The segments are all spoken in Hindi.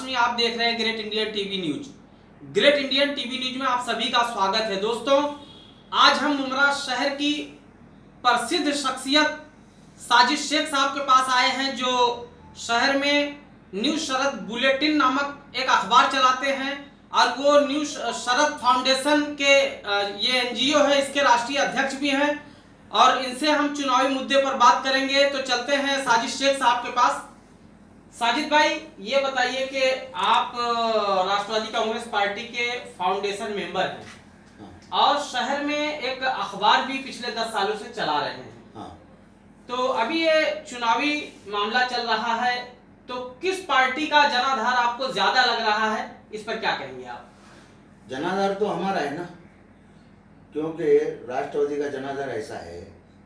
हाशमी, आप देख रहे हैं great Indian TV news. Great Indian TV news में आप सभी का स्वागत है। दोस्तों, आज हम मुमरा शहर की प्रसिद्ध शख्सियत साजिद शेख साहब के पास आए हैं, जो शहर में न्यू शरद बुलेटिन नामक एक अखबार चलाते हैं और वो न्यू शरद फाउंडेशन के ये एनजीओ है, इसके राष्ट्रीय अध्यक्ष भी हैं और इनसे हम चुनावी मुद्दे पर बात करेंगे। तो चलते हैं साजिद शेख साहब के पास। साजिद भाई, ये बताइए कि आप राष्ट्रवादी कांग्रेस पार्टी के फाउंडेशन मेंबर हैं और शहर में एक अखबार भी पिछले 10 सालों से चला रहे हैं। तो अभी ये चुनावी मामला चल रहा है, तो किस पार्टी का जनाधार आपको ज्यादा लग रहा है, इस पर क्या कहेंगे आप? जनाधार तो हमारा है ना, क्योंकि राष्ट्रवादी का जनाधार ऐसा है,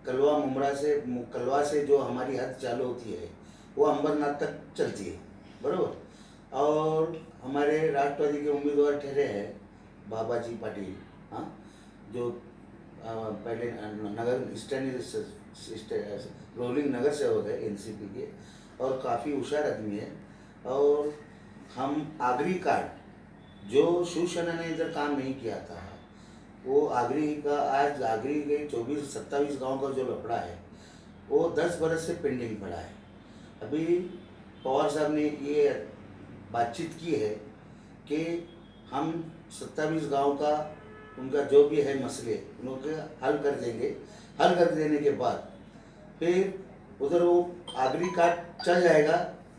कलवा से जो हमारी हद चालू होती है वो अंबरनाथ तक चलती है, बरोबर। और हमारे राष्ट्रवादी के उम्मीदवार ठहरे हैं बाबाजी पाटिल, हाँ, जो पहले नगर रोलिंग नगर से हो गए एनसीपी के, और काफ़ी होशियार आदमी है। और हम आगरी कार्ड जो शिवसेना ने इधर काम नहीं किया था, वो आगरी का आज आगरी के 27 गांव का जो लफड़ा है वो 10 बरस से पेंडिंग पड़ा है। अभी पवार साहब ने ये बातचीत की है कि हम 27 गांव का उनका जो भी है मसले उनके हल कर देंगे। हल कर देने के बाद फिर उधर वो आगरी कार्ड चल जाएगा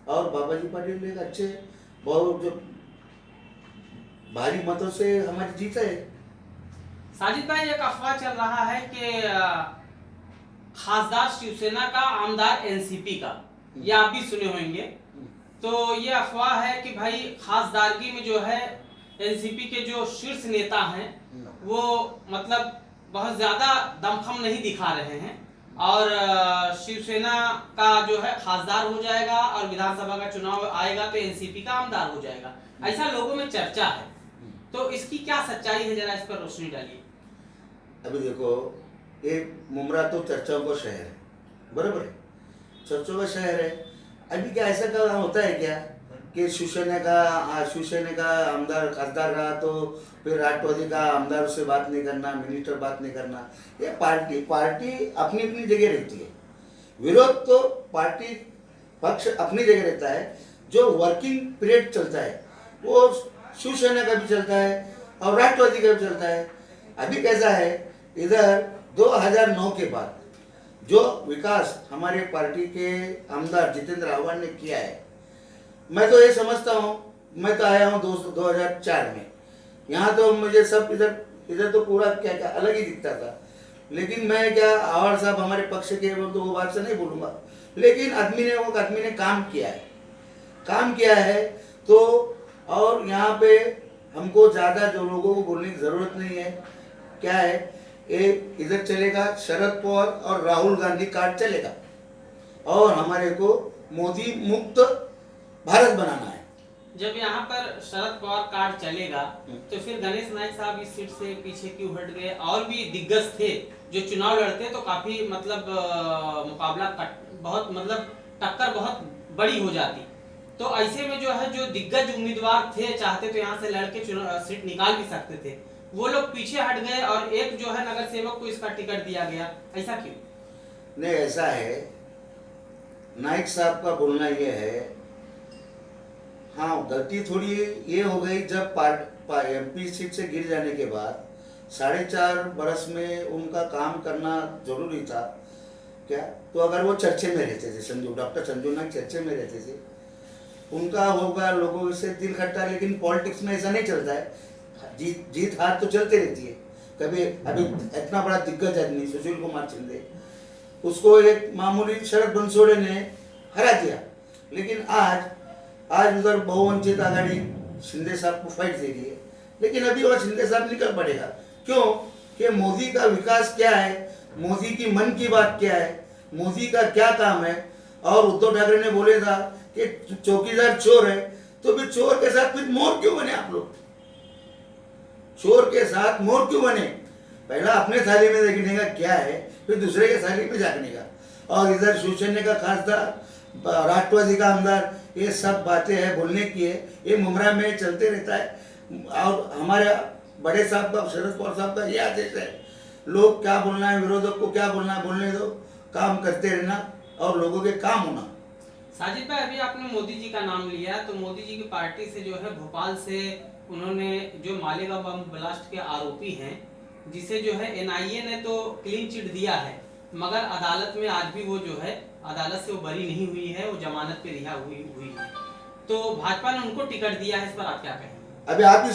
और बाबाजी पाटिल एक अच्छे बहुत जो भारी मतों से हमारी जीत है। साजिद भाई, एक अफवाह चल रहा है कि खासदार शिवसेना का, आमदार एनसीपी का, ये आप भी सुने होंगे। तो ये अफवाह है कि भाई खासदारगी में जो है एनसीपी के जो शीर्ष नेता हैं वो मतलब बहुत ज्यादा दमखम नहीं दिखा रहे हैं और शिवसेना का जो है खासदार हो जाएगा और विधानसभा का चुनाव आएगा तो एनसीपी का आमदार हो जाएगा, ऐसा लोगों में चर्चा है। तो इसकी क्या सच्चाई है, जरा इस पर रोशनी डालिए। अभी देखो, ये मुमरा तो चर्चाओं का शहर है, बराबर है, चर्चों का शहर है। अभी क्या ऐसा का होता है क्या कि शिवसेना का आमदार खासदार रहा तो फिर राष्ट्रवादी का आमदार से बात नहीं करना, मिनिस्टर बात नहीं करना। ये पार्टी अपनी अपनी जगह रहती है, विरोध तो पार्टी पक्ष अपनी जगह रहता है। जो वर्किंग पीरियड चलता है वो शिवसेना का भी चलता है और राष्ट्रवादी का भी चलता है। अभी कैसा है, इधर 2009 के बाद जो विकास हमारे पार्टी के आमदार जितेंद्र आह्वान ने किया है, मैं तो ये समझता हूँ, मैं तो आया हूँ 2004 में, यहाँ तो मुझे सब इधर तो पूरा क्या अलग ही दिखता था। लेकिन मैं क्या, आह्वान साहब हमारे पक्ष के, तो वो बात से नहीं बोलूँगा, लेकिन आदमी ने काम किया है। तो और यहाँ पे हमको ज़्यादा जो लोगों को बोलने की ज़रूरत नहीं है। क्या है, एक इधर चलेगा शरद पवार और राहुल गांधी कार्ड चलेगा और हमारे को मोदी मुक्त भारत बनाना है। जब यहाँ पर शरद पवार कार्ड चलेगा तो फिर गणेश नायक साहब इस सीट से पीछे क्यों हट गए? और भी दिग्गज थे जो चुनाव लड़ते, तो काफी मतलब मुकाबला बहुत मतलब टक्कर बहुत बड़ी हो जाती। तो ऐसे में जो है जो दिग्गज उम्मीदवार थे, चाहते तो यहाँ से लड़के सीट निकाल भी सकते थे, वो लोग पीछे हट गए और एक जो है नगर सेवक को इसका टिकट दिया गया। ऐसा क्यों? नहीं, ऐसा है, नाइक साहब का बोलना ये है, हाँ गलती थोड़ी ये हो गई जब एमपी सीट से गिर जाने के बाद 4.5 बरस में उनका काम करना जरूरी था क्या। तो अगर वो चर्चे में रहते थे, डॉक्टर संजू नाइक चर्चे में रहते थे, उनका होगा लोगों से दिल खट्टा। लेकिन पॉलिटिक्स में ऐसा नहीं चलता है, जीत हार तो चलती रहती है। कभी अभी इतना बड़ा दिग्गज आदमी सुशील कुमार शिंदे, उसको एक मामूली शरद बंसोड़े ने हरा दिया, लेकिन आज उधर बहुवंचित आघाड़ी शिंदे साहब को फाइट दे रही है। लेकिन अभी वह शिंदे साहब निकल पड़ेगा, क्यों कि मोदी का विकास क्या है, मोदी की मन की बात क्या है, मोदी का क्या काम है। और उद्धव ठाकरे ने बोले था कि चौकीदार चोर है, तो फिर चोर के साथ फिर मोर क्यों बने आप लोग? चोर के साथ मोर क्यों बने? पहला अपने थाली में देखने का क्या है, फिर दूसरे के थाली में झाँकने का। और इधर शिवसेना का खासदार राष्ट्रवादी का आमदार, ये सब बातें है बोलने की है, ये मुमरा में चलते रहता है। और हमारे बड़े साहब का, शरद पवार साहब का ये आदेश है, लोग क्या बोलना है, विरोधक को क्या बोलना है बोलने दो, काम करते रहना और लोगों के काम होना। साजिद भाई, अभी आपने मोदी जी का नाम लिया, तो मोदी जी की पार्टी से जो है भोपाल से उन्होंने जो मालेगांव बम ब्लास्ट के आरोपी हैं, जिसे जो है एनआईए ने तो क्लीन चिट दिया है, मगर अदालत में आज भी वो जो है अदालत से वो बरी नहीं हुई है, वो जमानत पे रिहा हुई है। तो भाजपा ने उनको टिकट दिया है, इस पर आप क्या कहेंगे? अभी आप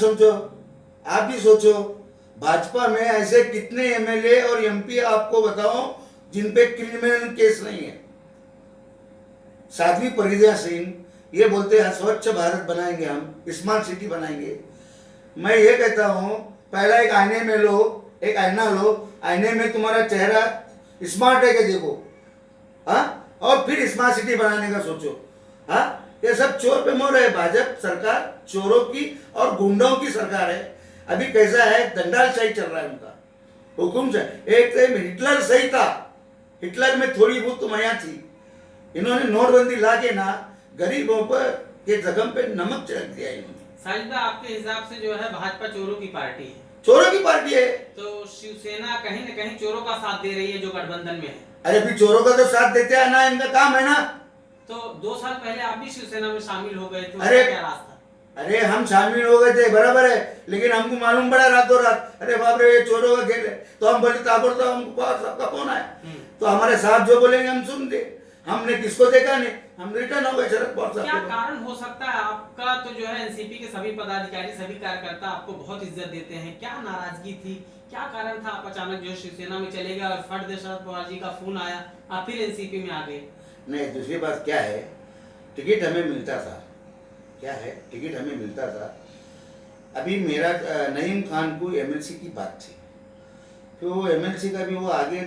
भी सोचो, भाजपा में ऐसे कितने एमएलए और एमपी आपको बताओ जिन पे क्रिमिनल केस नहीं है। साध्वी प्रज्ञा सिंह ये बोलते हैं स्वच्छ भारत बनाएंगे, हम स्मार्ट सिटी बनाएंगे। मैं ये कहता हूँ, पहला एक आईने में लो, एक आईना लो, आईने में तुम्हारा चेहरा स्मार्ट है कि देखो, हाँ, और फिर स्मार्ट सिटी बनाने का सोचो। हाँ, ये सब चोर पे मोर है। भाजपा सरकार चोरों की और गुंडों की सरकार है। अभी कैसा है, दंडालशाही चल रहा है उनका हुकुम से। एक टाइम हिटलर सही था, हिटलर में थोड़ी बहुत तो माया थी। इन्होंने नोटबंदी ला के ना गरीबों पर के जख्म पे नमक छिड़क दिया इन्होंने। साजिद भाई, आपके हिसाब से जो है भाजपा चोरों की पार्टी है? चोरों की पार्टी है। तो शिवसेना कहीं न कहीं चोरों का साथ दे रही है जो गठबंधन में है। अरे फिर चोरों का तो साथ देते आना इनका काम है ना। तो 2 साल पहले आप भी शिवसेना में शामिल हो गए थे, अरे क्या रास्ता? अरे हम शामिल हो गए थे, बराबर है, लेकिन हमको मालूम पड़ा रातों रात, अरे बाप रे ये चोरों का खेल है। तो हम बोले ताबड़तोड़ हमको पवार साहब का फोन आया, तो हमारे साथ जो बोलेंगे हम सुनते। हमने किसको देखा नहीं, हम रिटर्न हो गए शरद पवार साहब। क्या कारण हो सकता है आपका? तो जो है एनसीपी के सभी पदाधिकारी, सभी कार्यकर्ता आपको बहुत इज्जत देते हैं, क्या नाराजगी थी, क्या कारण था आप अचानक जो शिवसेना में चले गए और फट दे शरद पवार जी का फोन आया, आप फिर एनसीपी में आ गए? नहीं, दूसरी बात क्या है, टिकट हमें मिलता था। क्या है, टिकट हमें मिलता था। अभी मेरा नईम खान को एमएलसी की बात थी, फिर वो एमएलसी का भी वो आगे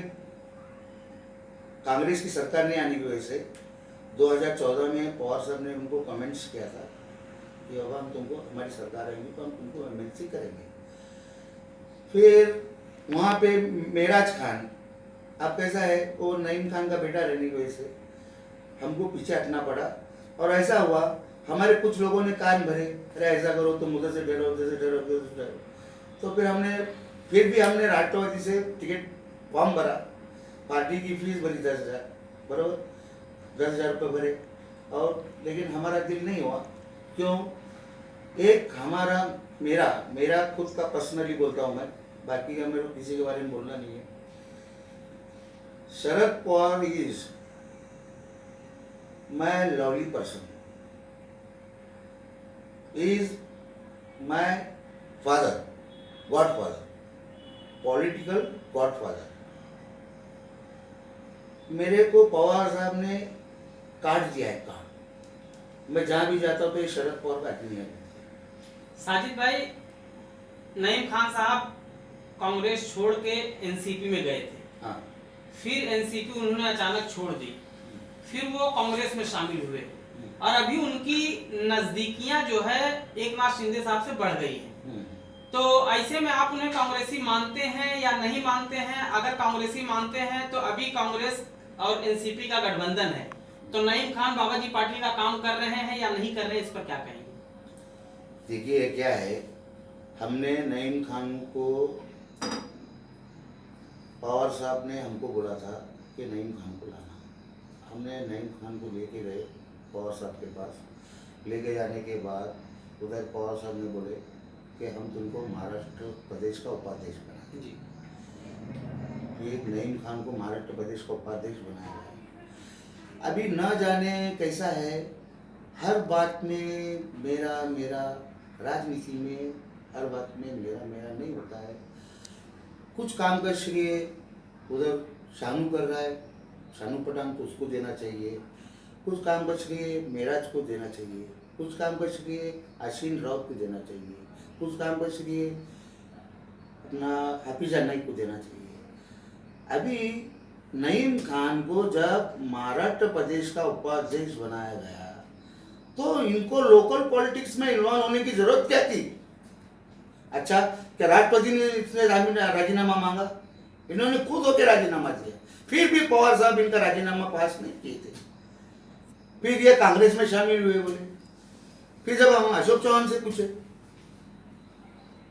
कांग्रेस की सरकार नहीं आने की वजह से 2014 में पवार साहब ने उनको कमेंट्स किया था कि अब हम तुमको, हमारी सरकार आएगी तो हम तुमको एमएलसी करेंगे। फिर वहाँ पे मेराज खान, अब कैसा है, वो नईम खान का बेटा रहने की वजह से हमको पीछे हटना पड़ा। और ऐसा हुआ, हमारे कुछ लोगों ने कान भरे, अरे ऐसा करो तुम उधर से डरो, उधर से डरो, उधर से डरो। तो फिर भी हमने राष्ट्रवादी से टिकट फॉर्म भरा, पार्टी की फीस भरी 10,000, बराबर 10,000 रुपये भरे, और लेकिन हमारा दिल नहीं हुआ। क्यों? एक हमारा मेरा खुद का पर्सनली बोलता हूँ मैं, बाकी का मेरे को किसी के बारे में बोलना नहीं है। Sharad Pawar is my lovely person, is my father, godfather, political godfather. मेरे को पवार साहब ने काट दिया है काम। मैं जहाँ भी जाता हूँ तो ये शरद पवार का आदमी है। साजिद भाई, नईम खान साहब कांग्रेस छोड़ के एनसीपी में गए थे, हाँ, फिर एनसीपी उन्होंने अचानक छोड़ दी, फिर वो कांग्रेस में शामिल हुए, और अभी उनकी नजदीकियां जो है एकनाथ शिंदे साहब से बढ़ गई हैं। तो ऐसे में आप उन्हें कांग्रेसी मानते हैं या नहीं मानते हैं? अगर कांग्रेसी मानते हैं तो अभी कांग्रेस और एनसीपी का गठबंधन है, तो नईम खान बाबा जी पाटिल का काम कर रहे हैं या नहीं कर रहे हैं, इस पर क्या कहेंगे? देखिए क्या है, हमने नईम खान को, पवार साहब ने हमको बोला था कि नईम खान को लाना। हमने नईम खान को लेके गए पवार साहब के पास। लेके जाने के बाद उधर पवार साहब ने बोले कि हम तुमको महाराष्ट्र प्रदेश का उपाध्यक्ष बनाएंगे जी। एक नईम खान को महाराष्ट्र प्रदेश का उपाध्यक्ष बनाया है। अभी न जाने कैसा है, हर बात में मेरा राजनीति में हर बात में मेरा नहीं होता है। कुछ काम कर लिए उधर शानू कर रहा है, शानू पठान को उसको देना चाहिए। कुछ काम बच लिए मेराज को देना चाहिए, कुछ काम बच लिए अश्विन राउत को देना चाहिए, कुछ काम बच लिए अपना हाफिजा नाइक को देना चाहिए। अभी नईम खान को जब महाराष्ट्र प्रदेश का उपाध्यक्ष बनाया गया तो इनको लोकल पॉलिटिक्स में इन्वॉल्व होने की जरूरत क्या थी? अच्छा, क्या राष्ट्रपति ने इसने राजीनामा मांगा? इन्होंने खुद होकर राजीनामा दिया, फिर भी पवार साहब इनका राजीनामा पास नहीं किए थे। फिर ये कांग्रेस में शामिल हुए बोले। फिर जब हम अशोक चौहान से पूछे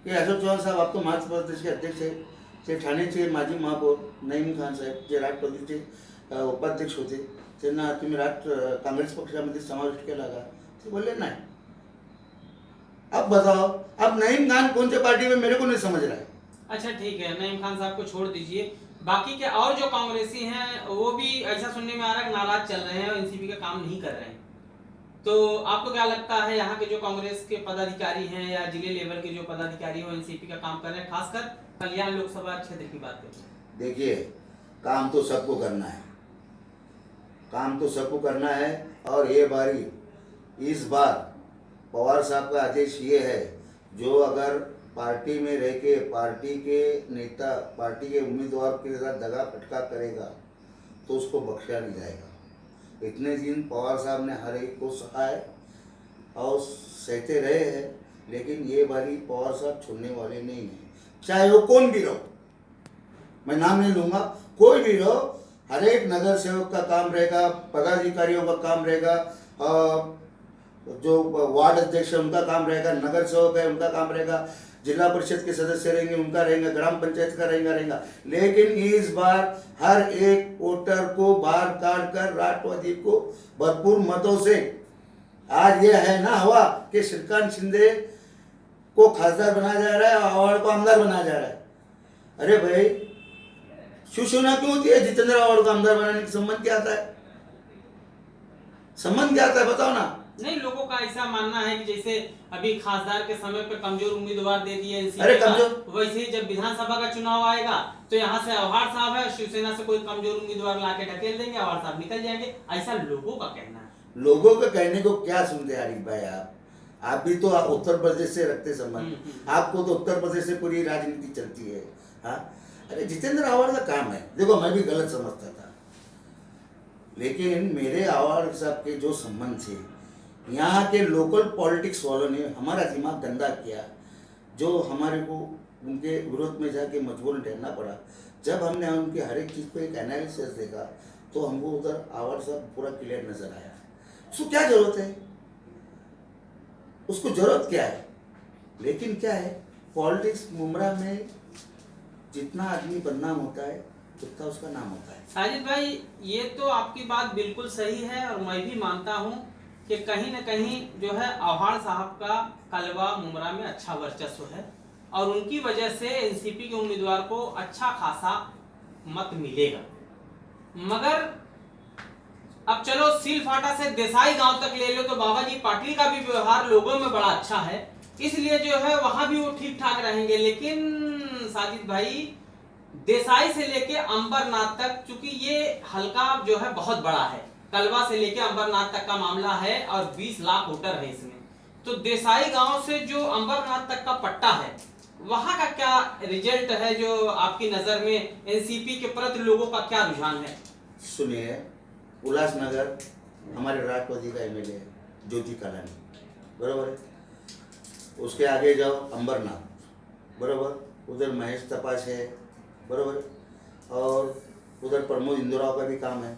कि अशोक चौहान साहब आप तो मध्य प्रदेश के अध्यक्ष है, ते ठाण्याचे माजी महापौर नईम खान साहेब जे राष्ट्रवादीचे उपाध्यक्ष होते, त्यांना तुम्ही कांग्रेस पक्षामध्ये समाविष्ट केला का? ते बोलले नाही। अब बताओ, अब नईम खान कौन से पार्टी में मेरे को नहीं समझ रहा है। अच्छा ठीक है, नईम खान साहब को छोड़ दीजिए, बाकी के और जो कांग्रेसी हैं वो भी ऐसा सुनने में आ रहा है नाराज चल रहे हैं और एनसीपी का काम नहीं कर रहे हैं। तो आपको क्या लगता है यहाँ के जो कांग्रेस के पदाधिकारी हैं या जिले लेवल के जो पदाधिकारी हैं वो एनसीपी का काम कर रहे हैं, खासकर कल्याण लोकसभा क्षेत्र की बात करें? देखिए, काम तो सबको करना है, काम तो सबको करना है। और ये बारी इस बार पवार साहब का आदेश ये है, जो अगर पार्टी में रह के पार्टी के नेता पार्टी के उम्मीदवार के साथ दगा फटका करेगा तो उसको बख्शा नहीं जाएगा। इतने दिन पवार साहब ने हर एक को सहा है और सहते रहे हैं, लेकिन ये बारी पवार साहब छोड़ने वाले नहीं हैं, चाहे वो कौन भी रहो। मैं नाम नहीं लूँगा, कोई भी रहो, हर एक नगर सेवक का काम रहेगा, पदाधिकारियों का काम रहेगा, जो वार्ड अध्यक्ष है उनका काम रहेगा, नगर सेवक है उनका काम रहेगा, जिला परिषद के सदस्य रहेंगे उनका रहेगा, ग्राम पंचायत का रहेगा। लेकिन इस बार हर एक वोटर को बाहर काट कर राष्ट्रवादी को भरपूर मतों से, आज यह है ना हवा कि श्रीकांत शिंदे को खासदार बनाया जा रहा है, आवाड़ को आमदार बनाया जा रहा है। अरे भाई, शिवसेना क्यों होती है? जितेंद्र आवाड़ को आमदार बनाने का संबंध क्या आता है? संबंध क्या आता है बताओ ना। नहीं, लोगों का ऐसा मानना है कि जैसे अभी खासदार के समय पे कमजोर उम्मीदवार दे दिए अरे एनसीपी, वैसे ही जब विधानसभा का चुनाव आएगा तो यहाँ से आव्हाड साहब है, शिवसेना से कोई कमजोर उम्मीदवार लाके ढकेल देंगे, आव्हाड साहब निकल जाएंगे, ऐसा लोगों का कहना है। लोगों के कहने को क्या सुनते हैं आरिफ भाई? आप भी तो उत्तर प्रदेश से रखते संबंध, आपको तो उत्तर प्रदेश से पूरी राजनीति चलती है। हाँ, अरे जितेंद्र आव्हाड का काम है, देखो मैं भी गलत समझता था, लेकिन मेरे आव्हाड साहब के जो संबंध थे, यहाँ के लोकल पॉलिटिक्स वालों ने हमारा दिमाग गंदा किया, जो हमारे को उनके विरोध में जाके मजबूर रहना पड़ा। जब हमने उनकी हर एक चीज़ को एक एनालिसिस देखा तो हमको उधर आव्हाड साहब पूरा क्लियर नजर आया। उसको क्या जरूरत है, उसको जरूरत क्या है? लेकिन क्या है, पॉलिटिक्स मुमरा में जितना आदमी बदनाम होता है उतना उसका नाम होता है। साजिद भाई, ये तो आपकी बात बिल्कुल सही है और मैं भी मानता हूँ कि कहीं न कहीं जो है आव्हाड साहब का कलवा मुमरा में अच्छा वर्चस्व है और उनकी वजह से एनसीपी के उम्मीदवार को अच्छा खासा मत मिलेगा। मगर अब चलो सील फाटा से देसाई गांव तक ले लो तो बाबा जी पाटिल का भी व्यवहार लोगों में बड़ा अच्छा है, इसलिए जो है वहां भी वो ठीक ठाक रहेंगे। लेकिन साजिद भाई, देसाई से लेके अंबरनाथ तक, चूंकि ये हल्का जो है बहुत बड़ा है, कलवा से लेके अंबरनाथ तक का मामला है और 20 लाख वोटर है इसमें, तो देसाई गांव से जो अंबरनाथ तक का पट्टा है वहां का क्या रिजल्ट है जो आपकी नजर में एनसीपी के प्रति लोगों का क्या रुझान है? सुनिए, उल्लासनगर हमारे राष्ट्रवादी का एमएलए है ज्योति कालानी, बरोबर है। उसके आगे जाओ अंबरनाथ, बरोबर, उधर महेश तपास है, बरोबर, और उधर प्रमोद इंदौराव का भी काम है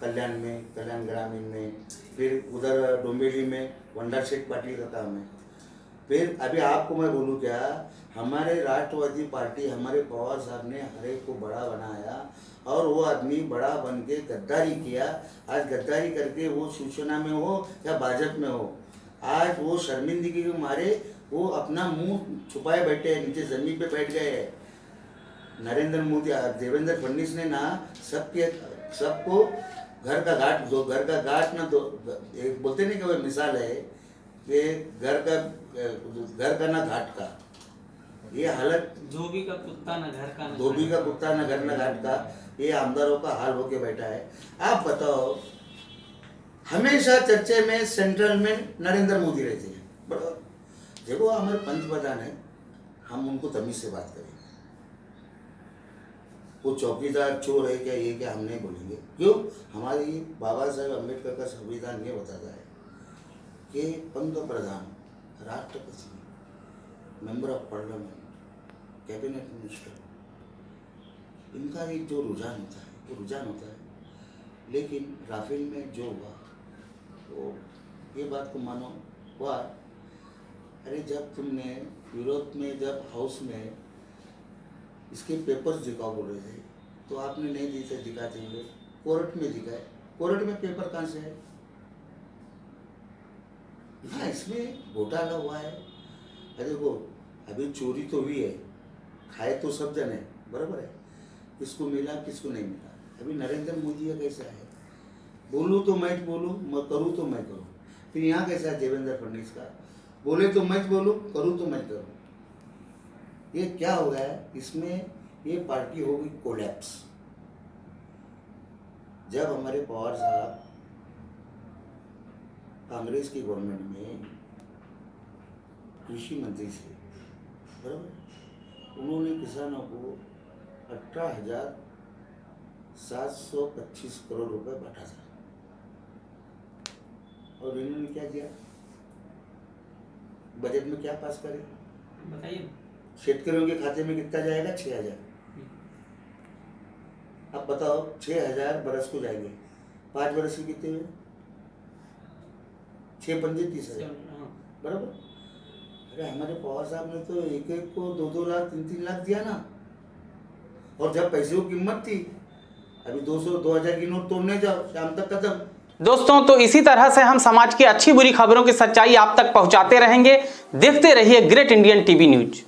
कल्याण में, कल्याण ग्रामीण में। फिर उधर डोंबिवली में वंडर शेख पाटिल का काम है। फिर अभी आपको मैं बोलूँ क्या, हमारे राष्ट्रवादी पार्टी, हमारे पवार साहब ने हर एक को बड़ा बनाया और वो आदमी बड़ा बन के गद्दारी किया। आज गद्दारी करके वो शिवसेना में हो या भाजपा में हो, आज वो शर्मिंदगी के मारे वो अपना मुंह छुपाए बैठे हैं, नीचे जमीन पे बैठ गए हैं। नरेंद्र मोदी, देवेंद्र फडणवीस ने ना सबको घर का घाट ना, तो एक बोलते नहीं कि वो मिसाल है कि घर का ना घाट का, ये हालत, धोबी का कुत्ता न घर का, धोबी का कुत्ता न घर न घाट का, ये आमदारों का हाल होके बैठा है। आप बताओ, हमेशा चर्चे में सेंट्रल में नरेंद्र मोदी रहते हैं, बराबर। देखो हमारे पंतप्रधान है, हम उनको तमीज से बात करेंगे, वो चौकीदार चोर है क्या, ये क्या हम नहीं बोलेंगे। क्यों? हमारी बाबा साहेब अम्बेडकर का संविधान ये बताता है कि पंतप्रधान, राष्ट्रपति, member of parliament, cabinet minister, इनका एक जो रुझान होता है वो रुझान होता है। लेकिन राफेल में जो हुआ तो ये बात को मानो हुआ। अरे जब तुमने यूरोप में जब हाउस में इसके पेपर्स दिखाओ बोल रहे थे तो आपने नहीं दी थे, दिखाते हुए कोर्ट में दिखाए। कोर्ट में पेपर कहाँ से है? हाँ, इसमें घोटाला हुआ है। अरे देखो अभी चोरी तो हुई है, खाए तो सब जने, बराबर है, किसको मिला किसको नहीं मिला। अभी नरेंद्र मोदी का कैसा है, बोलूँ तो मैं बोलूँ, मैं करूँ तो मैं करूँ। फिर यहाँ कैसा है देवेंद्र फडणवीस का, बोले तो मैं बोलूँ, करूँ तो मैं करूँ। ये क्या हो गया है इसमें, ये पार्टी हो गई कोलैप्स। जब हमारे पवार साहब कांग्रेस की गवर्नमेंट में कृषि मंत्री थे, बराबर, उन्होंने किसानों को 18,725 करोड़ रुपए बांटा था। और इन्होंने क्या किया, बजट में क्या पास करे बताइए। शेतकरियों के खाते में कितना जाएगा? 6,000। अब बताओ 6,000 बरस को जाएंगे, 5 बरस के कितने हुए? 6 पंजे 30,000, बराबर। अरे हमारे पवार साहब ने तो एक एक को 2-2 लाख 3-3 लाख दिया ना। और जब पैसे की कीमत थी, अभी 200-2,000 की नोट तोड़ने जाओ, शाम तक खत्म। दोस्तों तो इसी तरह से हम समाज की अच्छी बुरी खबरों की सच्चाई आप तक पहुंचाते रहेंगे। देखते रहिए ग्रेट इंडियन टीवी न्यूज।